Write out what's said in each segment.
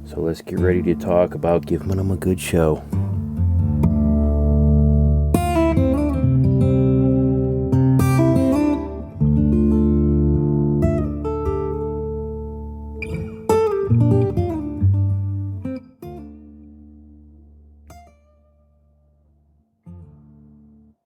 So let's get ready to talk about giving them a good show.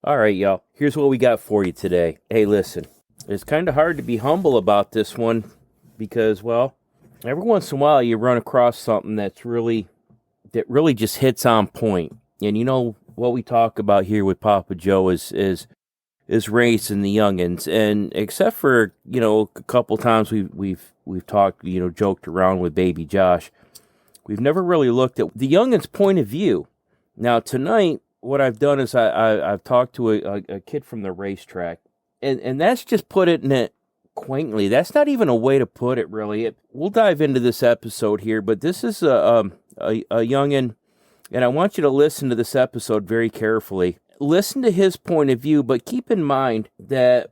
All right, y'all. Here's what we got for you today. Hey, listen. It's kind of hard to be humble about this one because, well, every once in a while you run across something that really just hits on point. And you know what we talk about here with Papaw Joe is racing the youngins. And except for, a couple times we've talked, joked around with baby Josh, we've never really looked at the youngins' point of view. Now tonight, what I've done is I've talked to a kid from the racetrack, and that's just put it in it quaintly. That's not even a way to put it, really. We'll dive into this episode here, but this is a youngin', and I want you to listen to this episode very carefully. Listen to his point of view, but keep in mind that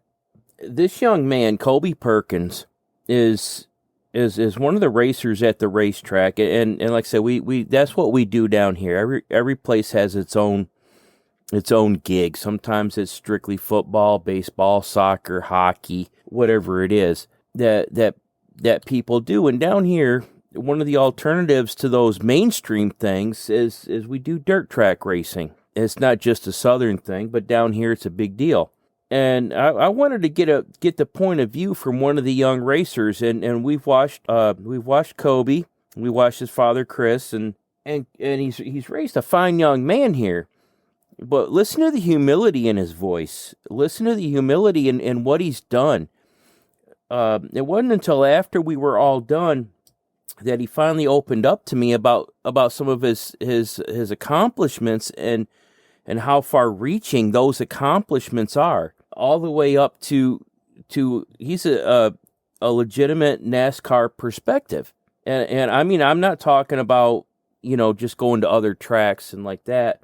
this young man, Colby Perkins, is one of the racers at the racetrack, and like I said, we that's what we do down here. Every place has its own gig. Sometimes it's strictly football, baseball, soccer, hockey, whatever it is that people do. And down here, one of the alternatives to those mainstream things is we do dirt track racing. It's not just a southern thing, but down here it's a big deal. And I wanted to get the point of view from one of the young racers, and we've watched Kobe, we watched his father Chris, and he's raised a fine young man here. But listen to the humility in his voice. Listen to the humility in what he's done. It wasn't until after we were all done that he finally opened up to me about some of his accomplishments and how far-reaching those accomplishments are. All the way up to he's a legitimate NASCAR perspective. And I mean, I'm not talking about, just going to other tracks and like that.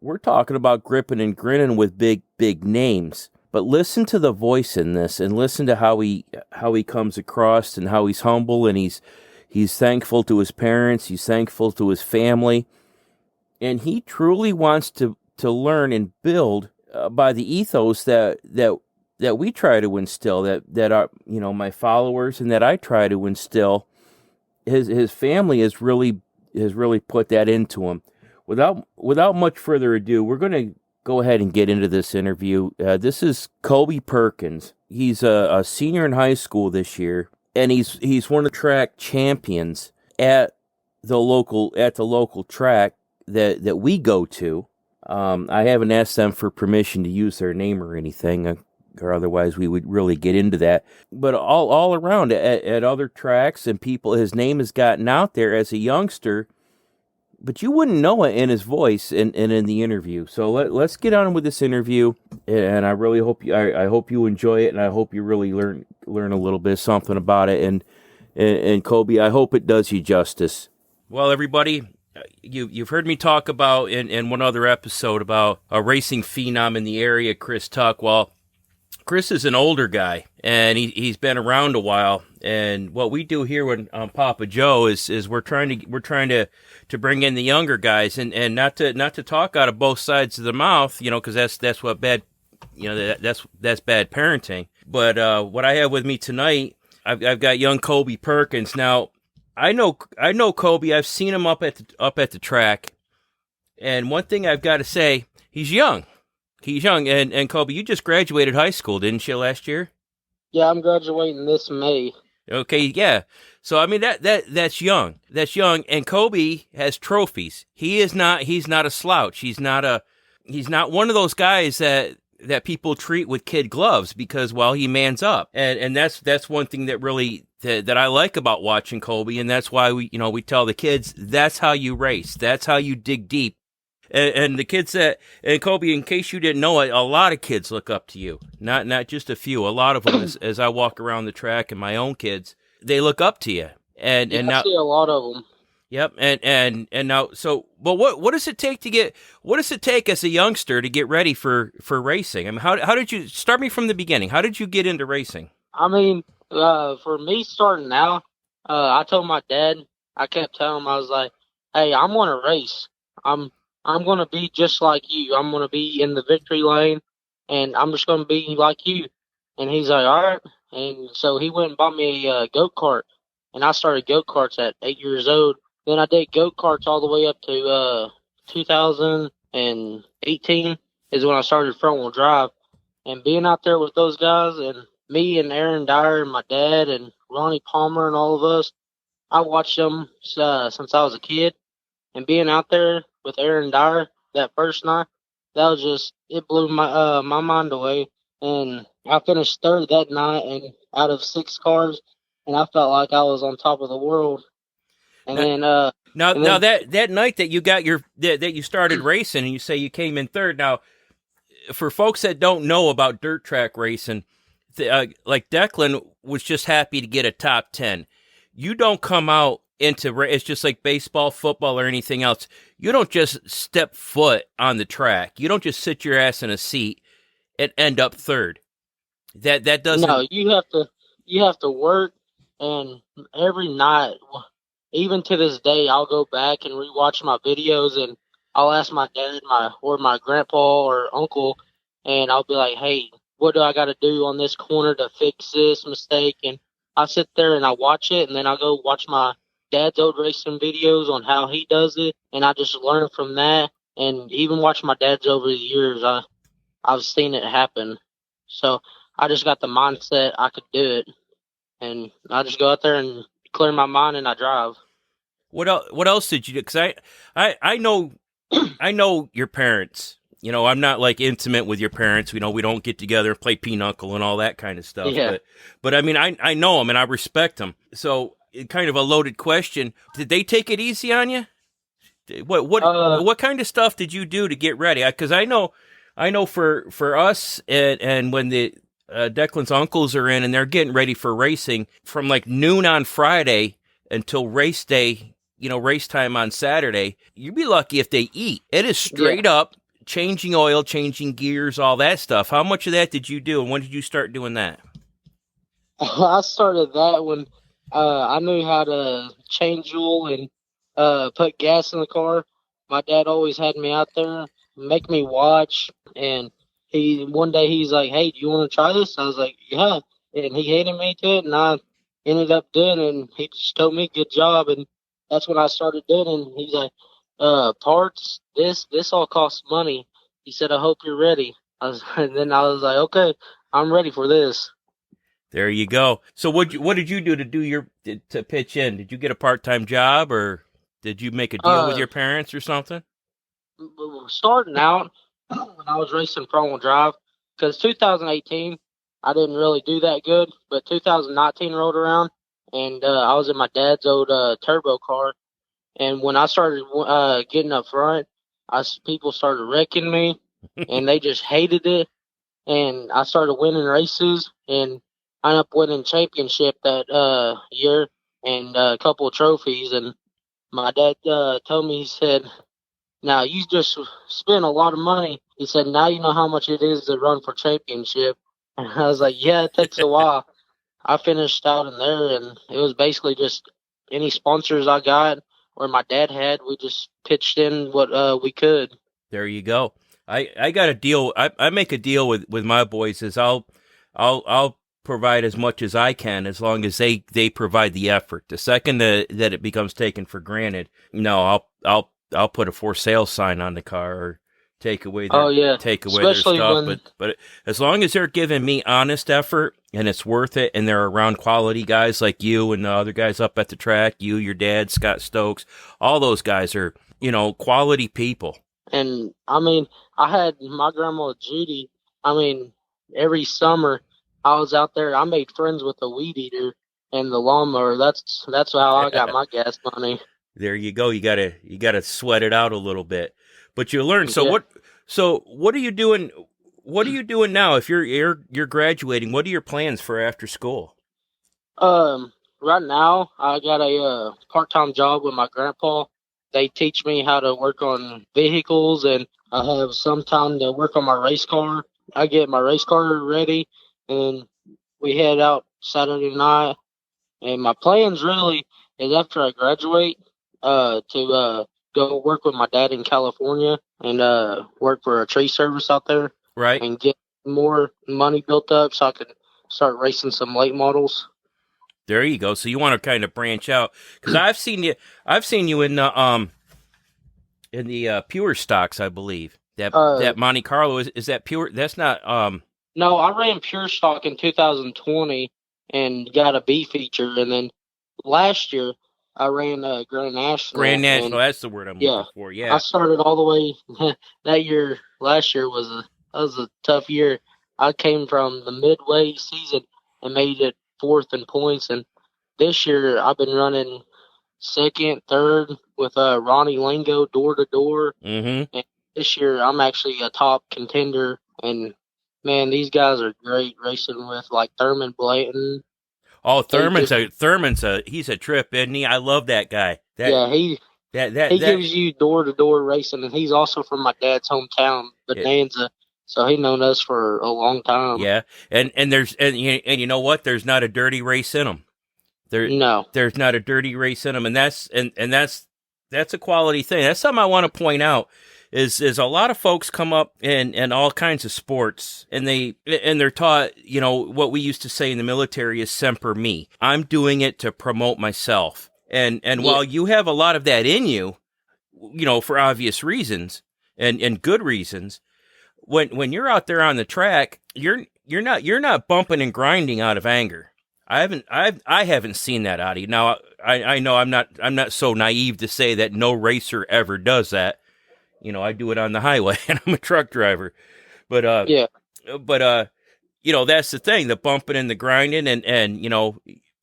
We're talking about gripping and grinning with big names. But listen to the voice in this, and listen to how he comes across, and how he's humble, and he's thankful to his parents, he's thankful to his family, and he truly wants to learn and build by the ethos that we try to instill, that are my followers, and that I try to instill. His family has really put that into him. Without much further ado, we're going to go ahead and get into this interview. This is Colby Perkins. He's a senior in high school this year, and he's one of the track champions at the local track that we go to. I haven't asked them for permission to use their name or anything, or otherwise we would really get into that. But all around at other tracks and people, his name has gotten out there as a youngster. But you wouldn't know it in his voice and in the interview. So let's get on with this interview, and I really hope I hope you enjoy it, and I hope you really learn a little bit something about it. And Colby, I hope it does you justice. Well, everybody, you've heard me talk about in one other episode about a racing phenom in the area, Chris Tuck. Well, Chris is an older guy, and he's been around a while. And what we do here on Papaw Joe is we're trying to bring in the younger guys, and not to talk out of both sides of the mouth, because that's what bad, that's bad parenting. But what I have with me tonight, I've got young Colby Perkins. Now I know Colby. I've seen him up at the track, and one thing I've got to say, he's young. He's young, and Colby, you just graduated high school, didn't you, last year? Yeah, I'm graduating this May. Okay, yeah. So I mean that's young. That's young, and Colby has trophies. He's not a slouch. He's not one of those guys that people treat with kid gloves because he mans up. And that's one thing that really that I like about watching Colby, and that's why we tell the kids that's how you race. That's how you dig deep. And the kids and Colby, in case you didn't know it, a lot of kids look up to you. Not just a few. A lot of them, as I walk around the track, and my own kids, they look up to you. And now I see a lot of them. Yep. And now, so, but what does it take as a youngster to get ready for racing? I mean, how did you start me from the beginning? How did you get into racing? I mean, for me starting out, I told my dad I kept telling him, I was like, hey, I'm going to race. I'm going to be just like you. I'm going to be in the victory lane, and I'm just going to be like you. And he's like, all right. And so he went and bought me a go-kart, and I started go-karts at 8 years old. Then I did go-karts all the way up to 2018 is when I started front-wheel drive. And being out there with those guys and me and Aaron Dyer and my dad and Ronnie Palmer and all of us, I watched them since I was a kid. And being out there with Aaron Dyer that first night, that was just, it blew my mind away. And I finished third that night and out of 6 cars, and I felt like I was on top of the world. And now that night that you got that you started racing and you say you came in third. Now, for folks that don't know about dirt track racing, like Declan was just happy to get a top 10. You don't come out into it's just like baseball, football, or anything else. You don't just step foot on the track. You don't just sit your ass in a seat and end up third. That doesn't. No, you have to work, and every night, even to this day, I'll go back and rewatch my videos, and I'll ask my dad, my grandpa or uncle, and I'll be like, hey, what do I got to do on this corner to fix this mistake? And I sit there and I watch it, and then I'll go watch my dad's old racing videos on how he does it, and I just learn from that. And even watch my dad's over the years, I've seen it happen. So I just got the mindset I could do it, and I just go out there and clear my mind, and I drive. What else did you do? Because I know I know your parents. You know, I'm not like intimate with your parents. We don't get together and play pinochle and all that kind of stuff. Yeah. But I mean, I know them and I respect them. So, kind of a loaded question: did they take it easy on you? What kind of stuff did you do to get ready? Because I know for us and when the Declan's uncles are in and they're getting ready for racing from like noon on Friday until race day. Race time on Saturday, you'd be lucky if they eat. It is straight up changing oil, changing gears, all that stuff. How much of that did you do, and when did you start doing that? I started that when I knew how to change oil and put gas in the car. My dad always had me out there, make me watch, and one day he's like, hey, do you want to try this? I was like, yeah, and he handed me to it, and I ended up doing it, and he just told me, good job, and that's when I started doing it. And he's like, parts, this all costs money. He said, I hope you're ready. And then I was like, okay, I'm ready for this. There you go. So what did you do to pitch in? Did you get a part-time job, or did you make a deal with your parents or something? Starting out when I was racing front-wheel drive, because 2018 I didn't really do that good, but 2019 rolled around, and I was in my dad's old turbo car. And when I started getting up front, people started wrecking me, and they just hated it. And I started winning races, and I ended up winning championship that year and a couple of trophies. And my dad told me, he said, now you just spent a lot of money. He said, now you know how much it is to run for championship. And I was like, yeah, it takes a while. I finished out in there, and it was basically just any sponsors I got or my dad had, we just pitched in what we could. There you go. I got a deal. I make a deal with my boys is I'll provide as much as I can as long as they provide the effort. The second that it becomes taken for granted, no, I'll put a for sale sign on the car or take away their Especially stuff. But as long as they're giving me honest effort and it's worth it, and they're around quality guys like you and the other guys up at the track, you, your dad, Scott Stokes, all those guys are, quality people. And I mean, I had my grandma Judy. I mean, every summer I was out there. I made friends with the weed eater and the lawnmower. That's how I got my gas money. There you go. You gotta sweat it out a little bit, but you learn. So what are you doing? What are you doing now? If you're graduating, what are your plans for after school? Right now I got a part-time job with my grandpa. They teach me how to work on vehicles, and I have some time to work on my race car. I get my race car ready, and we head out Saturday night. And my plans really is after I graduate, to go work with my dad in California and work for a tree service out there Right. and get more money built up so I can start racing some late models. There you go. So you want to kind of branch out, because I've seen you in the pure stocks, I believe. That Monte Carlo is that pure? That's not No, I ran pure stock in 2020 and got a B feature, and then last year I ran Grand Grand National, National. and That's the word I'm yeah, looking for. I Yeah. started all the way that year. Last year was a tough year. I came from the midway season and made it fourth in points, and this year I've been running second, third with Ronnie Lingo door to door. Mm-hmm. And this year I'm actually a top contender, and man, these guys are great racing with like Thurman Blanton. Oh, They Thurman's just he's a trip, isn't he? I love that guy. yeah, he That gives you door to door racing, and he's also from my dad's hometown, it, Bonanza. So he known us for a long time. yeah. And you know what? There's not a dirty race in him. No, There's not a dirty race in them, and that's a quality thing. That's something I want to point out. Is a lot of folks come up in all kinds of sports, and they're taught, what we used to say in the military is semper me. I'm doing it to promote myself, and yeah, while you have a lot of that in you, for obvious reasons and good reasons, when you're out there on the track, you're not bumping and grinding out of anger. I haven't seen that out of you. Now I know I'm not so naive to say that no racer ever does that. I do it on the highway and I'm a truck driver. But yeah, that's the thing, the bumping and the grinding, and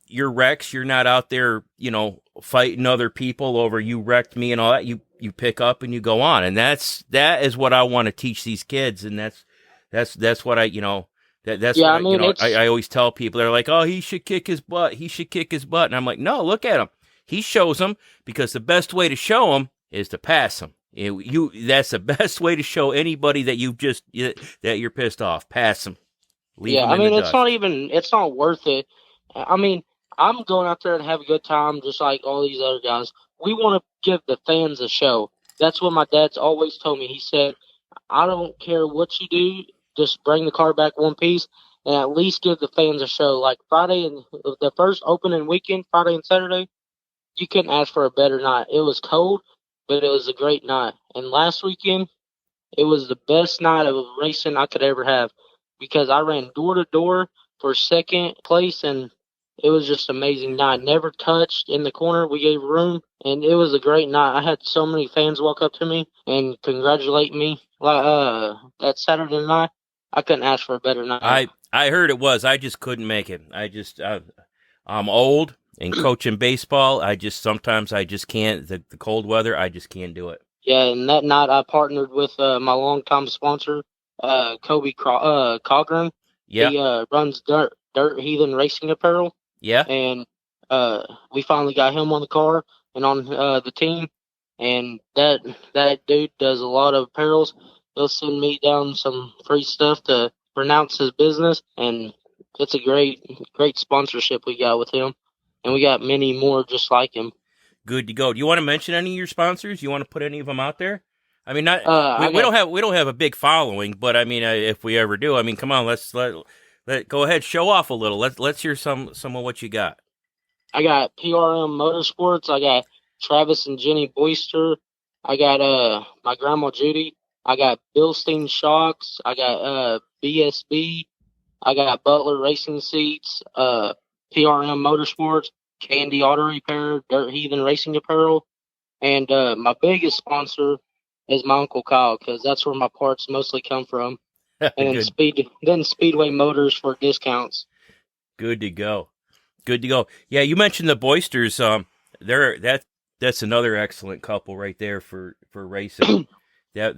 your wrecks, you're not out there, fighting other people over you wrecked me and all that. You pick up and you go on. And that is what I want to teach these kids, and that's what that's yeah. what I mean, I always tell people. They're like, "Oh, he should kick his butt. He should kick his butt." And I'm like, "No, look at him. He shows them, because the best way to show him is to pass him. That's the best way to show anybody that that you're pissed off. Pass them. Leave yeah. them I in the mean, dust." it's not worth it. I mean, I'm going out there and have a good time, just like all these other guys. We want to give the fans a show. That's what my dad's always told me. He said, I don't care what you do, just bring the car back one piece and at least give the fans a show. Like Friday and the first opening weekend, Friday and Saturday, you couldn't ask for a better night. It was cold, but it was a great night. And last weekend, it was the best night of racing I could ever have because I ran door to door for second place, and it was just an amazing night. Never touched in the corner. We gave room, and it was a great night. I had so many fans walk up to me and congratulate me. That Saturday night, I couldn't ask for a better night. I heard it was. I just couldn't make it. I'm old and coaching baseball. Sometimes I just can't. The cold weather, I just can't do it. Yeah, and that night I partnered with my longtime sponsor, Cochran. Yeah. He runs Dirt Heathen Racing Apparel, Yeah. and we finally got him on the car and on the team. And that dude does a lot of apparels. He'll send me down some free stuff to pronounce his business, and it's a great sponsorship we got with him. And we got many more just like him. Good to go. Do you want to mention any of your sponsors? You want to put any of them out there? I mean, not we don't have a big following, but I mean, if we ever do, I mean, come on, let's go ahead, show off a little. Let's hear some of what you got. I got PRM Motorsports. I got Travis and Jenny Boyster. I got my grandma Judy. I got Bilstein Shocks. I got BSB. I got Butler Racing Seats. PRM Motorsports. Candy Auto Repair. Dirt Heathen Racing Apparel. And my biggest sponsor is my Uncle Kyle, because that's where my parts mostly come from. And then Speedway Motors for discounts. Good to go. Good to go. Yeah, you mentioned the Boysters. That's another excellent couple right there for racing. They're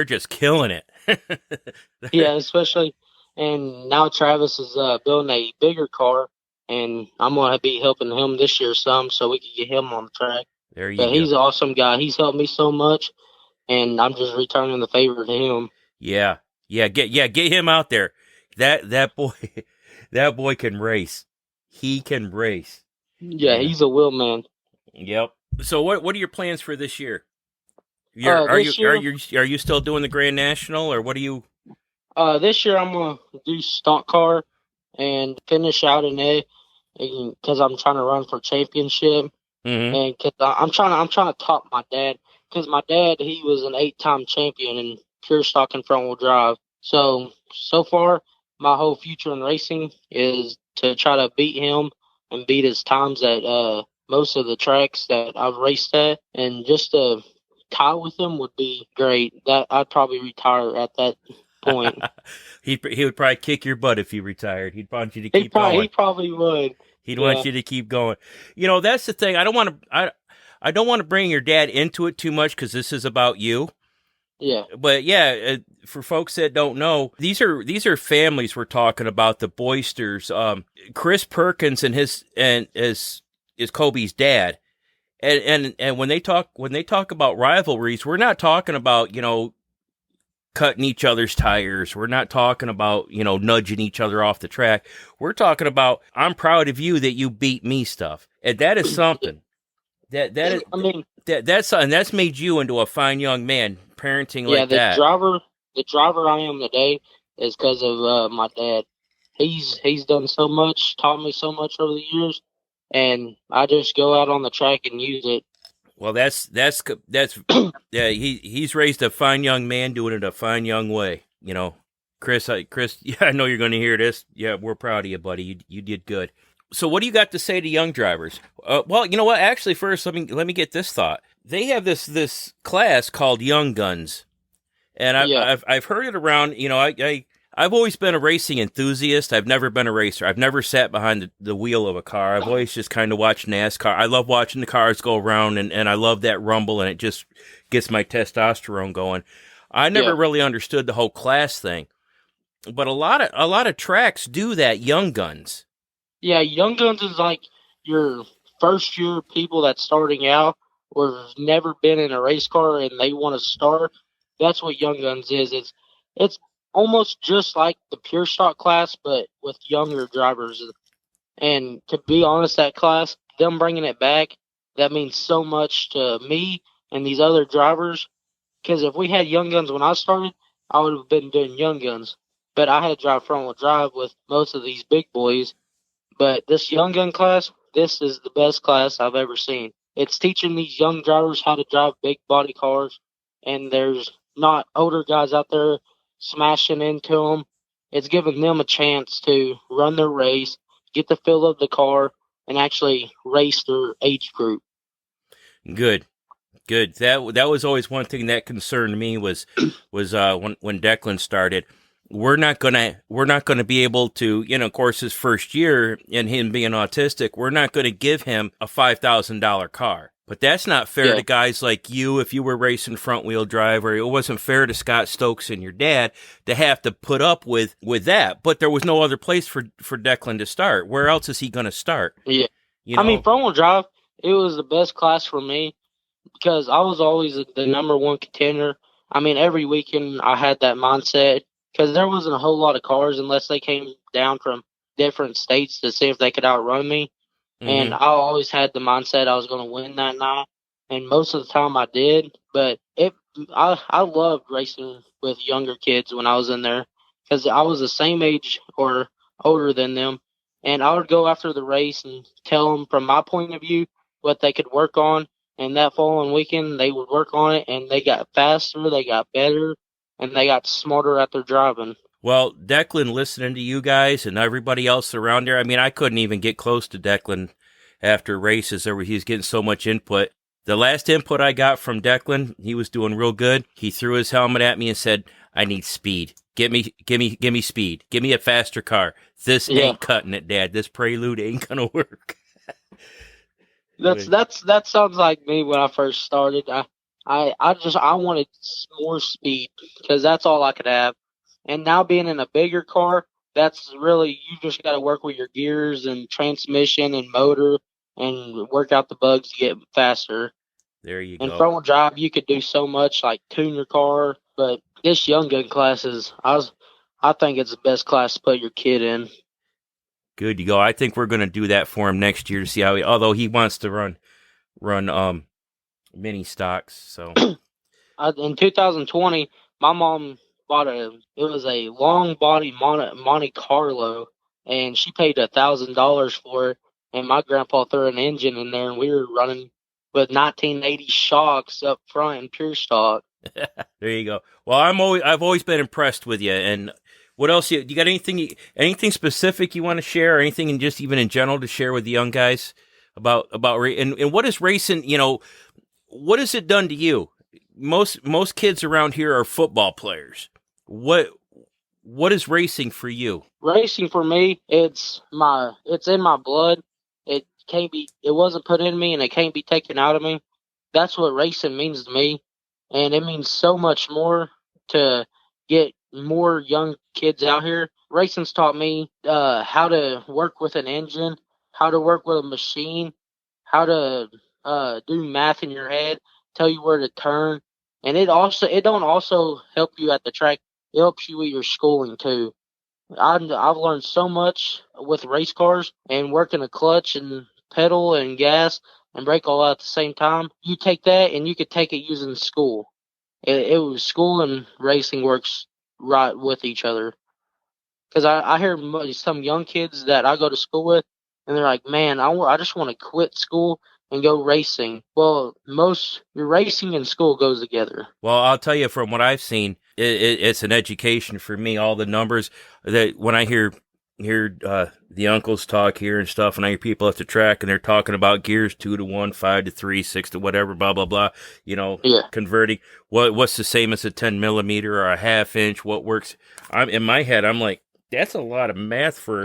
just killing it. Yeah, especially, and now Travis is building a bigger car, and I'm gonna be helping him this year some, so we can get him on the track. There you go. He's an awesome guy. He's helped me so much, and I'm just returning the favor to him. Yeah, get him out there. That boy can race. he can race. Yeah, he's a wheel man. Yep. So what are your plans for this year? You're are you This are year, you are you still doing the Grand National, or what are you? this year I'm gonna do stunt car and finish out in A, because I'm trying to run for championship, Mm-hmm. and cause I'm trying to top my dad, because my dad, he was an 8-time champion in pure stock and front wheel drive. So far, my whole future in racing is to try to beat him and beat his times at most of the tracks that I've raced at, and just to tie with him would be great. That I'd probably retire at that point. He would probably kick your butt if you retired. He'd want you to He keep probably going. he probably would. He'd Yeah, want you to keep going. That's the thing. I don't want to bring your dad into it too much because this is about you. yeah, But yeah, for folks that don't know, these are families we're talking about. The Boysters, Chris Perkins and his and is Kobe's dad. And when they talk about rivalries, we're not talking about cutting each other's tires. We're not talking about nudging each other off the track. We're talking about I'm proud of you that you beat me stuff, and that is something that is I mean, that's made you into a fine young man parenting yeah, like that. the driver I am today is because of my dad. He's done so much, taught me so much over the years, and I just go out on the track and use it. Well, that's yeah. He's raised a fine young man doing it a fine young way. Chris. Yeah, I know you're going to hear this. Yeah, we're proud of you, buddy. You did good. So, what do you got to say to young drivers? Well, you know what? Actually, first, let me get this thought. They have this class called Young Guns, and Yeah, I've heard it around. I've always been a racing enthusiast. I've never been a racer. I've never sat behind the wheel of a car. I've always just kind of watched NASCAR. I love watching the cars go around, and I love that rumble, and it just gets my testosterone going. I yeah, never really understood the whole class thing, but a lot of tracks do that. Young Guns. yeah. Young Guns is like your first year people that's starting out or have never been in a race car and they want to start. That's what Young Guns is. It's almost just like the pure stock class, but with younger drivers. And to be honest, that class, them bringing it back, that means so much to me and these other drivers. Because if we had Young Guns when I started, I would have been doing Young Guns. But I had to drive front wheel drive with most of these big boys. But this Young Gun class, this is the best class I've ever seen. It's teaching these young drivers how to drive big body cars, and there's not older guys out there smashing into them. It's giving them a chance to run their race, get the feel of the car, and actually race their age group. Good. Good. That was always one thing that concerned me was when Declan started. We're not gonna be able to, of course, his first year and him being autistic, we're not gonna give him a $5,000 car. But that's not fair Yeah, to guys like you if you were racing front wheel drive, or it wasn't fair to Scott Stokes and your dad to have to put up with that. But there was no other place for Declan to start. Where else is he gonna start? yeah. You I mean, know? front wheel drive, it was the best class for me because I was always the number one contender. I mean, every weekend I had that mindset because there wasn't a whole lot of cars unless they came down from different states to see if they could outrun me. And Mm-hmm. I always had the mindset I was going to win that night, and most of the time I did. But I loved racing with younger kids when I was in there because I was the same age or older than them, and I would go after the race and tell them from my point of view what they could work on. And that following weekend, they would work on it, and they got faster, they got better, and they got smarter at their driving. Well, Declan, listening to you guys and everybody else around there, I mean, I couldn't even get close to Declan after races. He was getting so much input. The last input I got from Declan, he was doing real good. He threw his helmet at me and said, "I need speed. Give me speed. Give me a faster car. This Yeah. ain't cutting it, Dad. This Prelude ain't gonna work." That sounds like me when I first started. I wanted more speed because that's all I could have. And now being in a bigger car, that's really you just got to work with your gears and transmission and motor and work out the bugs to get faster. There you In go. front wheel drive, you could do so much like tune your car, but this young gun class I think it's the best class to put your kid in. Good to go. I think we're going to do that for him next year to see how although he wants to run mini stocks. So In 2020, my mom bought it was a long body Monte Carlo, and she paid $1,000 for it. And my grandpa threw an engine in there, and we were running with 1980 shocks up front and pure stock. there you go. Well, I've always been impressed with you. And what else? You got anything specific you want to share, or anything in just even in general to share with the young guys about and what is racing? What has it done to you? Most kids around here are football players. What is racing for you? Racing for me, it's in my blood. It wasn't put in me, and it can't be taken out of me. That's what racing means to me, and it means so much more to get more young kids out here. Racing's taught me how to work with an engine, how to work with a machine, how to do math in your head, tell you where to turn, and it don't also help you at the track. It helps you with your schooling too. I've learned so much with race cars and working a clutch and pedal and gas and brake all at the same time. You take that and you could take it using school. It was school and racing works right with each other. Because I hear some young kids that I go to school with, and they're like, man, I just want to quit school and go racing. Well, your racing and school goes together. Well, I'll tell you from what I've seen, it's an education for me. All the numbers that when I hear the uncles talk here and stuff, and I hear people at the track and they're talking about gears 2 to 1, 5 to 3, 6 to whatever, blah blah blah. Converting what's the same as a 10 millimeter or a half inch. What works? I'm in my head. I'm like, that's a lot of math for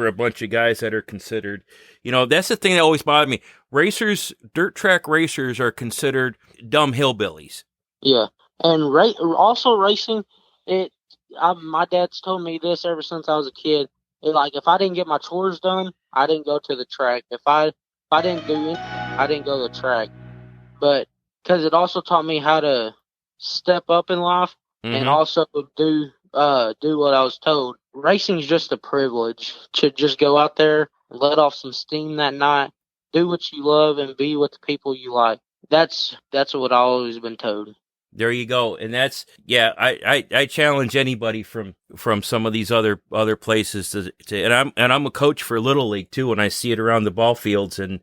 a bunch of guys that are considered. That's the thing that always bothered me. Dirt track racers are considered dumb hillbillies. Yeah, and also racing. My dad's told me this ever since I was a kid. If I didn't get my chores done, I didn't go to the track. If I didn't do it, I didn't go to the track. But because it also taught me how to step up in life and also do what I was told. Racing is just a privilege to just go out there, let off some steam that night, do what you love, and be with the people you like. That's what I've always been told. There you go. And that's, I challenge anybody from some of these other places to and I'm a coach for Little League too, and I see it around the ball fields, and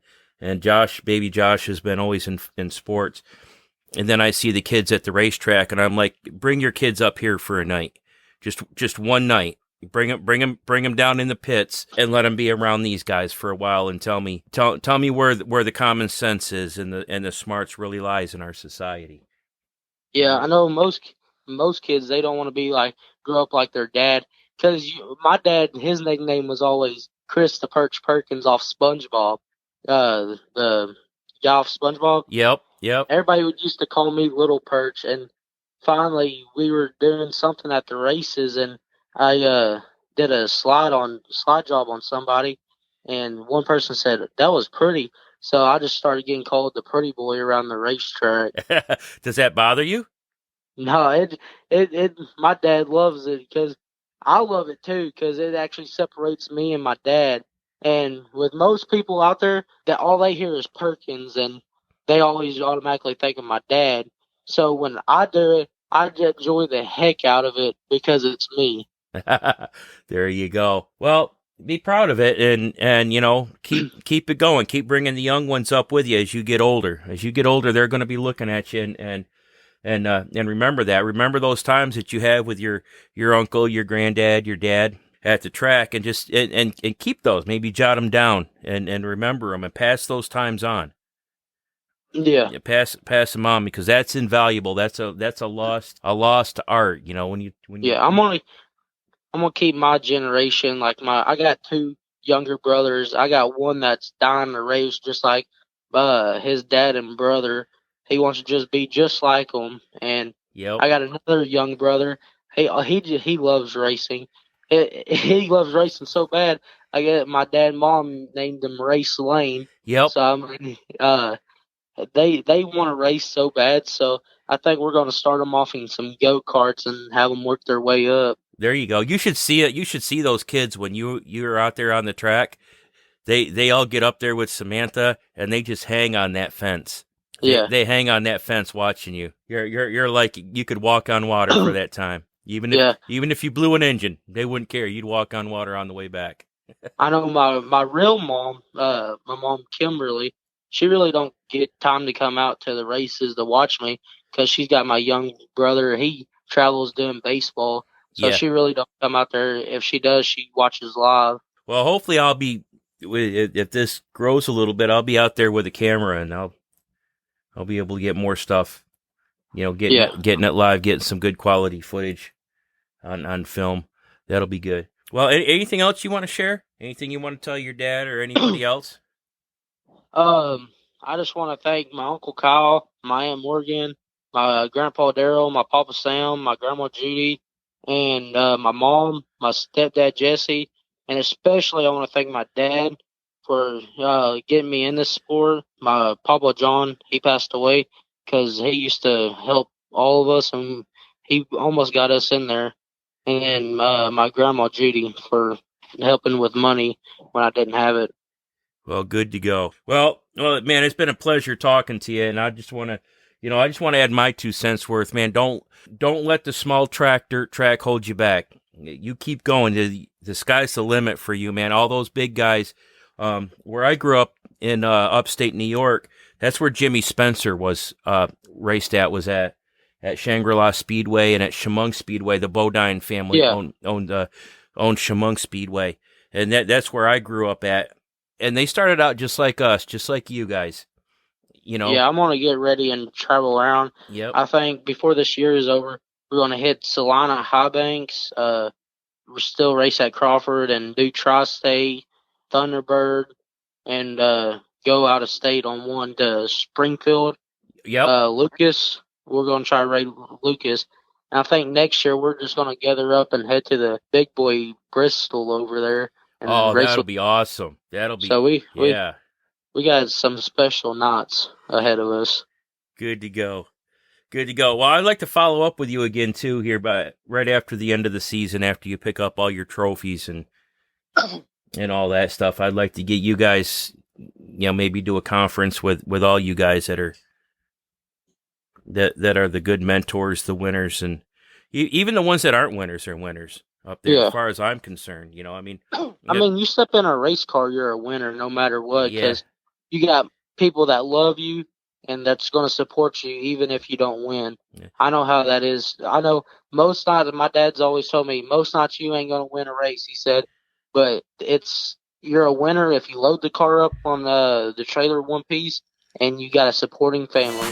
baby Josh has been always in sports. And then I see the kids at the racetrack, and I'm like, bring your kids up here for a night. Just one night. Bring them down in the pits and let them be around these guys for a while and tell me where the common sense is and the smarts really lies in our society. Yeah, I know most kids, they don't want to be grow up like their dad. Because my dad, his nickname was always Chris the Perch Perkins off SpongeBob. The guy off SpongeBob. Yep. Everybody used to call me Little Perch, and finally we were doing something at the races, and I did a slide job on somebody, and one person said that was pretty. So I just started getting called the pretty boy around the racetrack. Does that bother you? No, my dad loves it because I love it too, because it actually separates me and my dad. And with most people out there, that all they hear is Perkins, and they always automatically think of my dad. So when I do it, I enjoy the heck out of it because it's me. There you go. Well, be proud of it, and keep it going. Keep bringing the young ones up with you as you get older. As you get older, they're going to be looking at you, and remember that. Remember those times that you have with your uncle, your granddad, your dad at the track, and just and keep those. Maybe jot them down and remember them and pass those times on. Yeah, pass them on, because that's invaluable. That's a lost art. I'm gonna keep my generation I got 2 younger brothers. I got one that's dying to race just like his dad and brother. He wants to just be just like them. And I got another young brother. He loves racing. He loves racing so bad. I get my dad and mom named him Race Lane. Yep. So they want to race so bad. So I think we're going to start them off in some go-karts and have them work their way up. There you go. You should see it. You should see those kids when you're out there on the track. They all get up there with Samantha and they just hang on that fence. Yeah. They hang on that fence watching you. You're like you could walk on water for that time. Even if you blew an engine, they wouldn't care. You'd walk on water on the way back. I know my real mom, my mom Kimberly, she really don't get time to come out to the races to watch me because she's got my young brother. He travels doing baseball, so she really don't come out there. If she does, she watches live. Well, hopefully I'll be, if this grows a little bit, I'll be out there with a camera and I'll be able to get more stuff. Getting it live, getting some good quality footage on film. That'll be good. Well, anything else you want to share? Anything you want to tell your dad or anybody else? I just want to thank my Uncle Kyle, my Aunt Morgan, my Grandpa Daryl, my Papa Sam, my Grandma Judy, and my mom, my stepdad Jesse, and especially I want to thank my dad for getting me in this sport. My Papa John, he passed away because he used to help all of us, and he almost got us in there. And my Grandma Judy for helping with money when I didn't have it. Well, good to go. Well, man, it's been a pleasure talking to you, and I just want to, add my 2 cents worth, man. Don't let the small dirt track hold you back. You keep going. The sky's the limit for you, man. All those big guys. Where I grew up in upstate New York, that's where Jimmy Spencer was raced at. Was at Shangri-La Speedway and at Chemung Speedway. The Bodine family owned Chemung Speedway, and that's where I grew up at. And they started out just like us, just like you guys. Yeah, I'm gonna get ready and travel around. Yep. I think before this year is over, we're gonna hit Salina High Banks. We're still race at Crawford and do Tri-State, Thunderbird, and go out of state on one to Springfield. Yep. Lucas. We're going to try to race Lucas. And I think next year we're just going to gather up and head to the big boy Bristol over there. And that'll be awesome. That'll be. So we got some special knots ahead of us. Good to go. Good to go. Well, I'd like to follow up with you again too here, but right after the end of the season, after you pick up all your trophies and all that stuff, I'd like to get you guys, maybe do a conference with all you guys that are the good mentors, the winners, and even the ones that aren't winners are winners up there. As far as I'm concerned, I mean, you step in a race car, you're a winner no matter what, because you got people that love you and that's going to support you even if you don't win. Yeah. I know how that is. I know most nights, my dad's always told me, most nights you ain't going to win a race, he said, but you're a winner if you load the car up on the trailer one piece and you got a supporting family.